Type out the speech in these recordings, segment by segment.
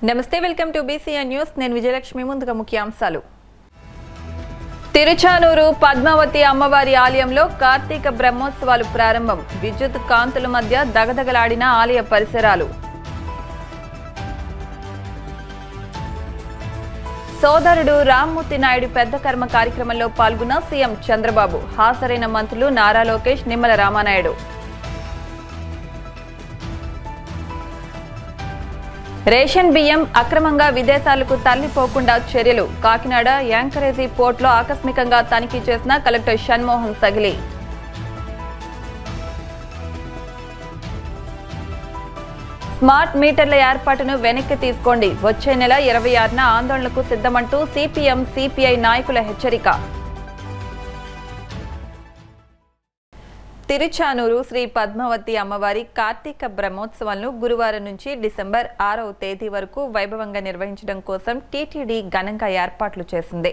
నమస్తే, welcome to BCN news. నేను విజయలక్ష్మి. ముందుగా ముఖ్యాంశాలు. తిరుచానూరు పద్మావతి అమ్మవారి ఆలయంలో కార్తీక బ్రహ్మోత్సవాలు ప్రారంభం. విద్యుత్ కాంతుల మధ్య దగదగలాడిన ఆలయ పరిసరాలు. సోదరుడు రామ్మూర్తి నాయుడు పెద్ద కర్మ కార్యక్రమంలో పాల్గొన్న సీఎం చంద్రబాబు. హాజరైన మంత్రులు నారా లోకేష్, నిమ్మల రామానాయుడు. రేషన్ బియ్యం అక్రమంగా విదేశాలకు తరలిపోకుండా చర్యలు. కాకినాడ యాంకరేజీ పోర్టులో ఆకస్మికంగా తనిఖీ చేసిన కలెక్టర్ షణ్మోహన్ సగిలి. స్మార్ట్ మీటర్ల ఏర్పాటును వెనక్కి తీసుకోండి. వచ్చే నెల 26న ఆందోళనకు సిద్ధమంటూ సిపిఎం, సిపిఐ నాయకుల హెచ్చరిక. తిరుచానూరు శ్రీ పద్మావతి అమ్మవారి కార్తీక బ్రహ్మోత్సవాలను గురువారం నుంచి డిసెంబర్ 6వ తేదీ వరకు వైభవంగా నిర్వహించడం కోసం టీటీడీ ఘనంగా ఏర్పాట్లు చేసింది.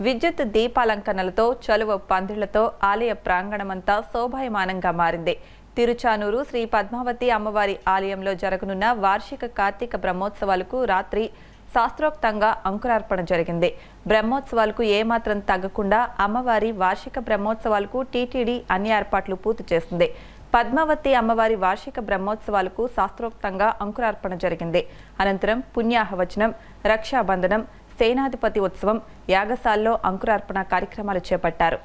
విద్యుత్ దీపాలంకరణలతో, చలువ పందిళ్లతో ఆలయ ప్రాంగణమంతా శోభాయమానంగా మారింది. తిరుచానూరు శ్రీ పద్మావతి అమ్మవారి ఆలయంలో జరగనున్న వార్షిక కార్తీక బ్రహ్మోత్సవాలకు రాత్రి శాస్త్రోక్తంగా అంకురార్పణ జరిగింది. బ్రహ్మోత్సవాలకు ఏమాత్రం తగ్గకుండా అమ్మవారి వార్షిక బ్రహ్మోత్సవాలకు టీటీడీ అన్ని ఏర్పాట్లు పూర్తి చేసింది. పద్మావతి అమ్మవారి వార్షిక బ్రహ్మోత్సవాలకు శాస్త్రోక్తంగా అంకురార్పణ జరిగింది. అనంతరం పుణ్యాహవచనం, రక్షాబంధనం, సేనాధిపతి ఉత్సవం, యాగశాలలో అంకురార్పణ కార్యక్రమాలు చేపట్టారు.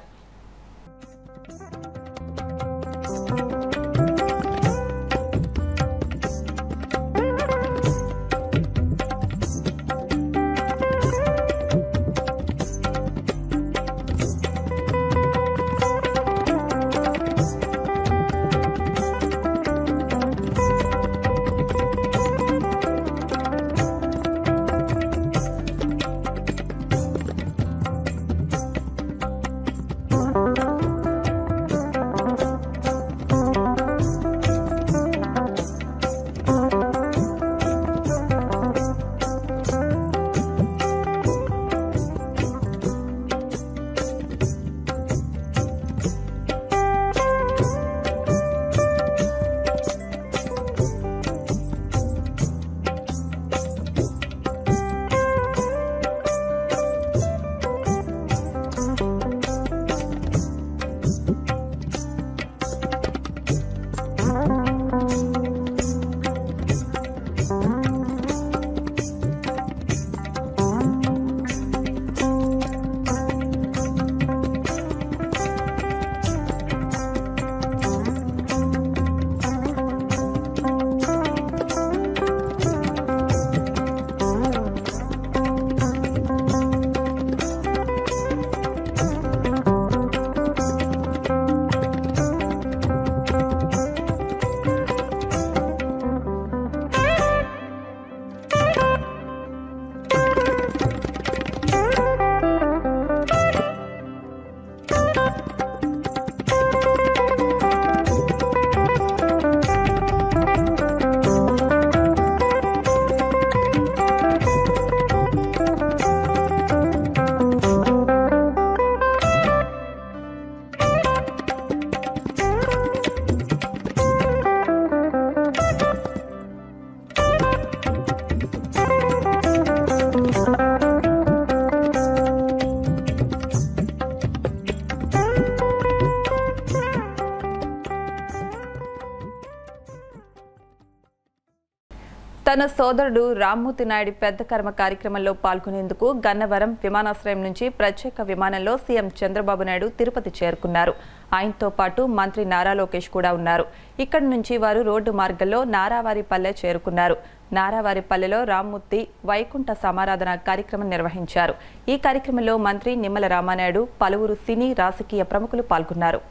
తన సోదరుడు రామ్మూర్తి నాయుడు పెద్ద కర్మ కార్యక్రమంలో పాల్గొనేందుకు గన్నవరం విమానాశ్రయం నుంచి ప్రత్యేక విమానంలో సీఎం చంద్రబాబు నాయుడు తిరుపతి చేరుకున్నారు. ఆయనతో పాటు మంత్రి నారా లోకేష్ కూడా ఉన్నారు. ఇక్కడి నుంచి వారు రోడ్డు మార్గంలో నారావారిపల్లె చేరుకున్నారు. నారావారిపల్లెలో రామ్మూర్తి వైకుంఠ సమారాధన కార్యక్రమం నిర్వహించారు. ఈ కార్యక్రమంలో మంత్రి నిమ్మల రామానాయుడు, పలువురు సినీ, రాజకీయ ప్రముఖులు పాల్గొన్నారు.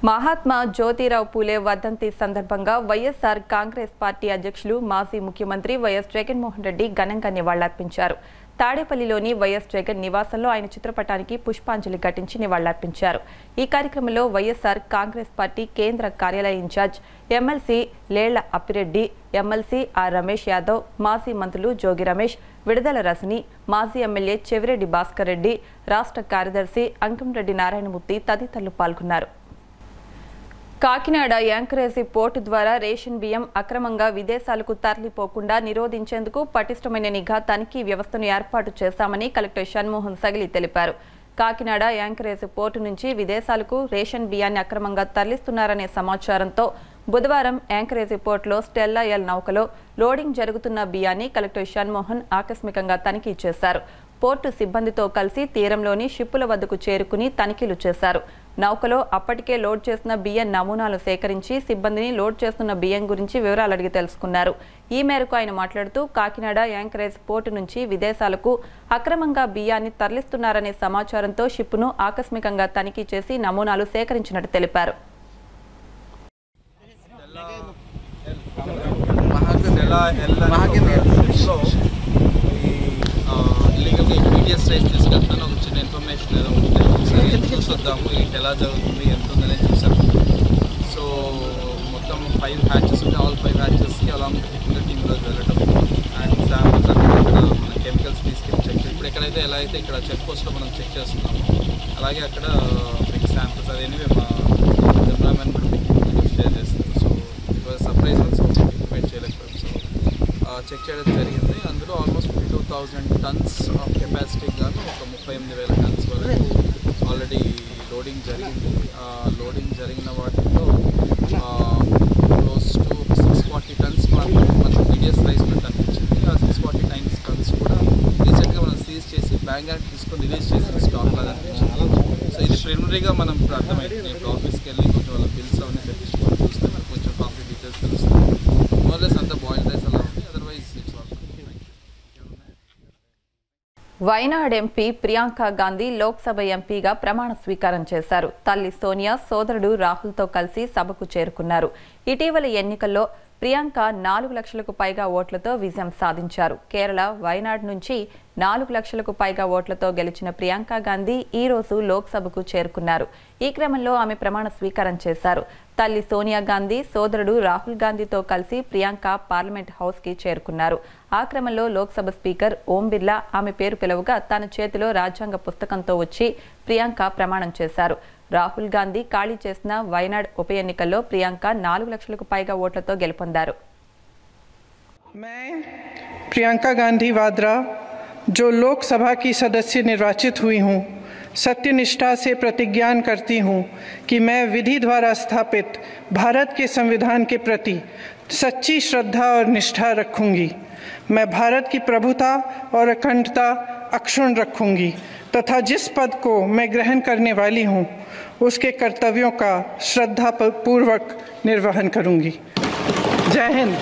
మహాత్మా జ్యోతిరావు పూలే వర్ధంతి సందర్భంగా వైఎస్ఆర్ కాంగ్రెస్ పార్టీ అధ్యక్షులు, మాజీ ముఖ్యమంత్రి వైఎస్ జగన్మోహన్ రెడ్డి ఘనంగా నివాళులర్పించారు. తాడేపల్లిలోని వైఎస్ జగన్ నివాసంలో ఆయన చిత్రపటానికి పుష్పాంజలి ఘటించి నివాళులర్పించారు. ఈ కార్యక్రమంలో వైఎస్ఆర్ కాంగ్రెస్ పార్టీ కేంద్ర కార్యాలయ incharge MLC Lella Appireddy, MLC R Ramesh Yadav, మాజీ మంత్రులు జోగి రమేష్, విడుదల రజని, మాజీ ఎమ్మెల్యే చెవిరెడ్డి భాస్కర్ రెడ్డి, రాష్ట్ర కార్యదర్శి అంకంరెడ్డి నారాయణమూర్తి తదితరులు పాల్గొన్నారు. కాకినాడ యాంకరేజీ పోర్టు ద్వారా రేషన్ బియ్యం అక్రమంగా విదేశాలకు తరలిపోకుండా నిరోధించేందుకు పటిష్టమైన నిఘా తనిఖీ వ్యవస్థను ఏర్పాటు చేశామని కలెక్టర్ షణ్మోహన్ సగిలి తెలిపారు. కాకినాడ యాంకరేజీ పోర్టు నుంచి విదేశాలకు రేషన్ బియ్యాన్ని అక్రమంగా తరలిస్తున్నారనే సమాచారంతో బుధవారం యాంకరేజీ పోర్టులో స్టెల్లా ఎల్ నౌకలో లోడింగ్ జరుగుతున్న బియ్యాన్ని కలెక్టర్ షణ్మోహన్ ఆకస్మికంగా తనిఖీ చేశారు. పోర్టు సిబ్బందితో కలిసి తీరంలోని షిప్పుల వద్దకు చేరుకుని తనిఖీలు చేశారు. నౌకలో అప్పటికే లోడ్ చేసిన బియ్యం నమూనాలు సేకరించి సిబ్బందిని లోడ్ చేస్తున్న బియ్యం గురించి వివరాలు అడిగి తెలుసుకున్నారు. ఈ మేరకు ఆయన మాట్లాడుతూ కాకినాడ యాంకరేజ్ పోర్టు నుంచి విదేశాలకు అక్రమంగా బియ్యాన్ని తరలిస్తున్నారనే సమాచారంతో షిప్పును ఆకస్మికంగా తనిఖీ చేసి నమూనాలు సేకరించినట్టు తెలిపారు. తీసుకెళ్తాను ఒక చిన్న ఇన్ఫర్మేషన్ ఏదో ఉంటుంది చూసొద్దాము ఎలా జరుగుతుంది ఎంత ఉందనే చూసాము. సో మొత్తం 5 హ్యాచెస్ ఉంటే ఆల్ 5 హ్యాచెస్కి అలాంగ్ టెక్నికల్ టీంలో వెళ్ళడం అండ్ శాంపుల్స్ అక్కడ మన కెమికల్స్ తీసుకెళ్ళి చెక్ చేయాలి. ఇప్పుడు ఎక్కడైతే ఎలా అయితే ఇక్కడ చెక్ పోస్ట్లో మనం చెక్ చేస్తున్నాము అలాగే అక్కడ మీకు శాంపుల్స్ అది ఎనీవే మా కెమెరామెన్ కూడా మీకు షేర్ చేస్తారు. So it was surprise wait చేయలేకపోయాం. సో చెక్ చేయడం జరిగింది. అందులో ఆల్మోస్ట్ 52,000 టన్స్ ఆఫ్ కెపాసిటీ గాను ఒక 38,000 టన్స్ వరకు ఆల్రెడీ లోడింగ్ జరిగింది. లోడింగ్ జరిగిన వాటిలో క్లోజ్ టు 640 టన్స్ మనకు మీడియస్ రైస్ ఉన్నట్టు అనిపించింది. ఆ 640 టన్స్ కూడా రీసెంట్గా మనం సీజ్ చేసి బ్యాంక్ తీసుకొని రిలీజ్ చేసిన స్టాక్ లాగా అనిపించింది. సో ఇది ప్రిలిమినరీగా మనం ఇప్పుడు అర్థమైంది. నేను ఆఫీస్కి వెళ్ళి కొంచెం వాళ్ళ బిల్స్ అవన్నీ తెప్పించుకొని చూస్తే మనకు కొంచెం కాంక్రీట్ డీటెయిల్స్ తెలుస్తుంది. మోర్లెస్ అంతా బాయిల్ రైస్ అలా ఉంది. Otherwise it's all. Wayanad MP Priyanka Gandhi Lok Sabha ఎంపీగా ప్రమాణ స్వీకారం చేశారు. తల్లి సోనియా, సోదరుడు రాహుల్తో కలిసి సభకు చేరుకున్నారు. ఇటీవల ఎన్నికల్లో ప్రియాంక 4 లక్షలకు పైగా ఓట్లతో విజయం సాధించారు. కేరళ వైనాడ్ నుంచి 4 లక్షలకు పైగా ఓట్లతో గెలిచిన ప్రియాంక గాంధీ ఈ రోజు లోక్సభకు చేరుకున్నారు. ఈ క్రమంలో ఆమె ప్రమాణ స్వీకారం చేశారు. తల్లి సోనియా గాంధీ, సోదరుడు రాహుల్ గాంధీతో కలిసి ప్రియాంక పార్లమెంట్ హౌస్ కి చేరుకున్నారు. ఆ క్రమంలో లోక్సభ స్పీకర్ ఓం బిర్లా ఆమె పేరు పిలువగా తన చేతిలో రాజ్యాంగ పుస్తకంతో వచ్చి ప్రియాంక ప్రమాణం చేశారు. రాహుల్ గాంధీ ఖాళీ చేసిన వైనాడ్ ఉప ఎన్నికల్లో ప్రియాంక 4 లక్షలకు పైగా ఓట్లతో గెలుపొందారు. मैं प्रियंका गांधी वाड्रा जो लोकसभा की सदस्य निर्वाचित हुई हूँ, सत्यनिष्ठा से प्रतिज्ञान करती हूँ कि मैं विधि द्वारा स्थापित भारत के संविधान के प्रति सच्ची श्रद्धा और निष्ठा रखूंगी। मैं भारत की प्रभुता और अखंडता अक्षुण्ण रखूंगी तथा जिस पद को मैं ग्रहण करने वाली हूँ उसके कर्तव्यों का श्रद्धापूर्वक निर्वहन करूंगी। जय हिंद।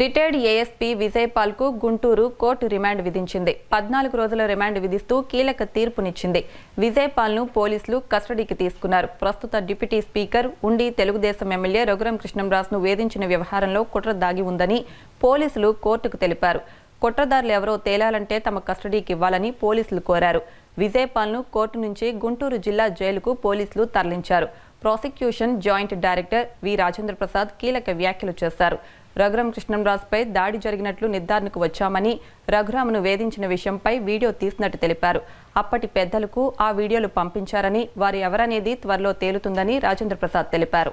రిటైర్డ్ ఏఎస్పీ విజయపాల్ కు గుంటూరు కోర్టు రిమాండ్ విధించింది. 14 రోజుల రిమాండ్ విధిస్తూ కీలక తీర్పునిచ్చింది. విజయపాల్ ను పోలీసులు కస్టడీకి తీసుకున్నారు. ప్రస్తుత డిప్యూటీ స్పీకర్ ఉండి తెలుగుదేశం ఎమ్మెల్యే రఘురామ కృష్ణంరాజును వేధించిన వ్యవహారంలో కుట్ర దాగి ఉందని పోలీసులు కోర్టుకు తెలిపారు. కుట్రదారులు ఎవరో తేలాలంటే తమ కస్టడీకి ఇవ్వాలని పోలీసులు కోరారు. విజయపాల్ ను కోర్టు నుంచి గుంటూరు జిల్లా జైలుకు పోలీసులు తరలించారు. ప్రాసిక్యూషన్ జాయింట్ డైరెక్టర్ వి రాజేంద్ర ప్రసాద్ కీలక వ్యాఖ్యలు చేశారు. రఘురామ కృష్ణంరాజుపై దాడి జరిగినట్లు నిర్ధారణకు వచ్చామని, రఘురామను వేధించిన విషయంపై వీడియో తీసినట్టు తెలిపారు. అప్పటి పెద్దలకు ఆ వీడియోలు పంపించారని, వారు ఎవరనేది త్వరలో తేలుతుందని రాజేంద్ర ప్రసాద్ తెలిపారు.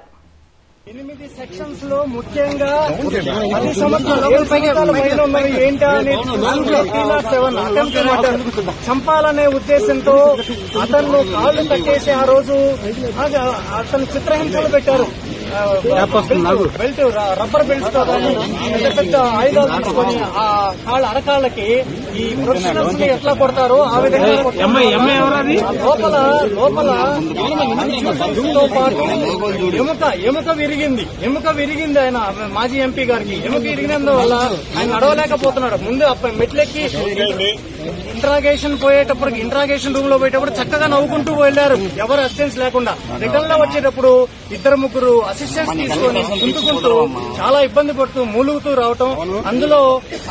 8 సెక్షన్స్ లో ముఖ్యంగా 10 సంవత్సరాల ఏంటా అని చంపాలనే ఉద్దేశంతో అతను కాళ్ళు కట్టేసి ఆ రోజు అతను చిత్రహింసలు పెట్టారు. బెల్ట్ రబ్బర్ బెల్ట్స్ తో కానీ పెద్ద పెద్ద ఆయుధాలు తీసుకొని ఆ అరకాళ్ళకి ఈ ప్రొఫెషనల్స్ ని ఎట్లా కొడతారో ఆ విధంగా లోపల తో పాటు ఎముక విరిగింది ఆయన మాజీ ఎంపీ గారికి. ఎముక విరిగినందువల్ల ఆయన నడవలేకపోతున్నాడు. ముందు మెట్లెక్కి ఇంట్రాగేషన్ రూమ్ లో పోయేటప్పుడు చక్కగా నవ్వుకుంటూ వెళ్లారు, ఎవరు అసిస్టెంట్స్ లేకుండా. రిటర్న్ లో వచ్చేటప్పుడు 2-3 అసిస్టెంట్స్ తీసుకొని కుంటుకుంటూ చాలా ఇబ్బంది పడుతూ మూలుగుతూ రావటం. అందులో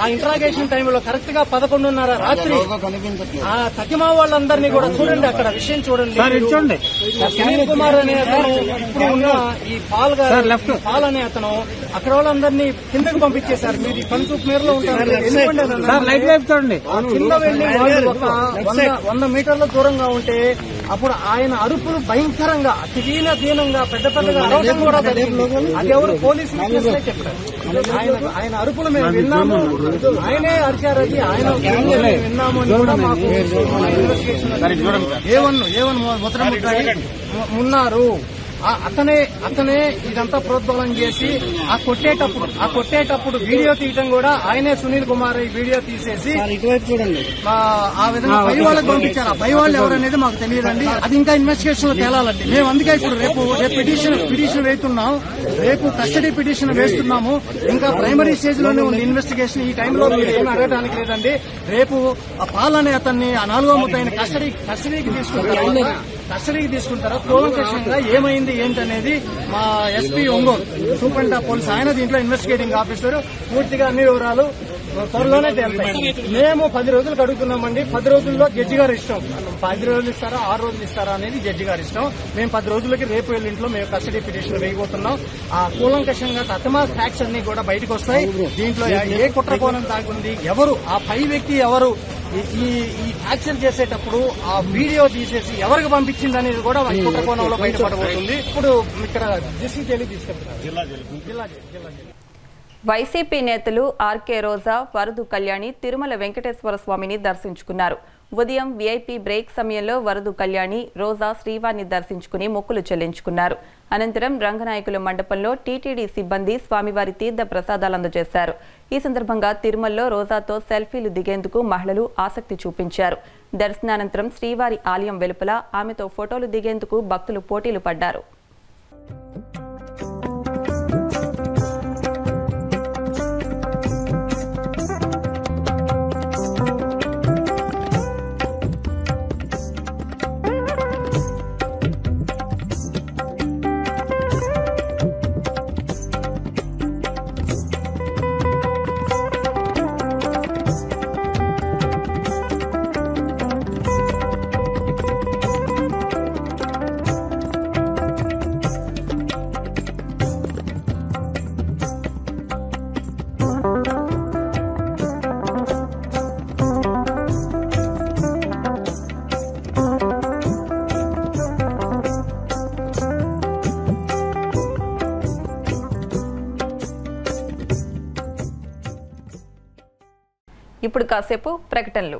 ఆ ఇంట్రాగేషన్ టైంలో కరెక్ట్ గా 11:30 రాత్రి ఆ తకిమా వాళ్ళందరినీ కూడా చూడండి, అక్కడ విషయం చూడండి. సునీల్ కుమార్ అనే అతను ఇప్పుడు ఉన్న ఈ పాల్ అనే అతను అక్కడ వాళ్ళందరినీ కిందకు పంపించేశారు. మీరు కనుచూపు మేరలో ఉంటారు, కింద వెళ్లి 100 మీటర్ల దూరంగా ఉంటే అప్పుడు ఆయన అరుపులు భయంకరంగా దీనంగా పెద్దగా అరవడం కూడా జరిగింది. అది ఎవరు పోలీసులు చెప్పారు. ఆయన అరుపులు మేము విన్నాము, ఆయనే అరిచారు, అది ఆయన విన్నాము అని కూడా మాకు ఇన్వెస్టిగేషన్ ఉన్నారు. అతనే ఇదంతా ప్రోద్బలం చేసి ఆ కొట్టేటప్పుడు వీడియో తీయటం కూడా ఆయనే. సునీల్ కుమార్ ఈ వీడియో తీసేసి ఆ విధంగా పై వాళ్ళకి పంపించారు. ఆ పై వాళ్ళు ఎవరనేది మాకు తెలియదండి, అది ఇంకా ఇన్వెస్టిగేషన్ లో తేలాలండి. మేము అందుకే ఇప్పుడు రేపు పిటిషన్ వేస్తున్నాం, రేపు కస్టడీ పిటిషన్ వేస్తున్నాము. ఇంకా ప్రైమరీ స్టేజ్ లోనే ఉంది ఇన్వెస్టిగేషన్. ఈ టైంలో మీరు ఏమి అడగడానికి లేదండి. రేపు ఆ పాలనే అతన్ని ఆ 4వ ముద్దాయిన కస్టడీకి తీసుకుంటారా, కూలంకషంగా ఏమైంది ఏంటనేది మా SP Ongole superintendent of police ఆయన దీంట్లో ఇన్వెస్టిగేటింగ్ ఆఫీసర్ పూర్తిగా అన్ని వివరాలు త్వరలోనే తేలుతాయి. మేము 10 రోజులకు అడుగుతున్నామండి. 10 రోజుల్లో జడ్జి గారు ఇష్టం. 10 రోజులు ఇస్తారా 6 రోజులు ఇస్తారా అనేది జడ్జి గారు ఇష్టం. మేము 10 రోజులకి రేపు ఎల్లుంట్లో మేము కస్టడీ పిటిషన్ వేయబోతున్నాం. ఆ కూలంకషంగా తతమా ఫ్యాక్ట్స్ అన్ని కూడా బయటకు వస్తాయి. దీంట్లో ఏ కుట్రకోణం దాగుంది, ఎవరు ఆ పై వ్యక్తి ఎవరు, ఈ యాక్షన్ చేసేటప్పుడు ఆ వీడియో తీసేసి ఎవరికి పంపించింది అనేది కూడా కుట్రకోణంలో బయటపడబోతుంది. ఇప్పుడు ఇక్కడ దిశ జైలు తీసుకెళ్తారు, జిల్లా జైలు. వైసీపీ నేతలు ఆర్కే రోజా, వరదు కళ్యాణి తిరుమల వెంకటేశ్వర స్వామిని దర్శించుకున్నారు. ఉదయం వీఐపీ బ్రేక్ సమయంలో వరదు కళ్యాణి, రోజా శ్రీవారిని దర్శించుకుని మొక్కులు చెల్లించుకున్నారు. అనంతరం రంగనాయకుల మండపంలో టీటీడీ సిబ్బంది స్వామివారి తీర్థ ప్రసాదాలు అందజేశారు. ఈ సందర్భంగా తిరుమలలో రోజాతో సెల్ఫీలు దిగేందుకు మహిళలు ఆసక్తి చూపించారు. దర్శనానంతరం శ్రీవారి ఆలయం వెలుపల ఆమెతో ఫోటోలు దిగేందుకు భక్తులు పోటీలు పడ్డారు. ఇప్పుడు కాసేపు ప్రకటనలు.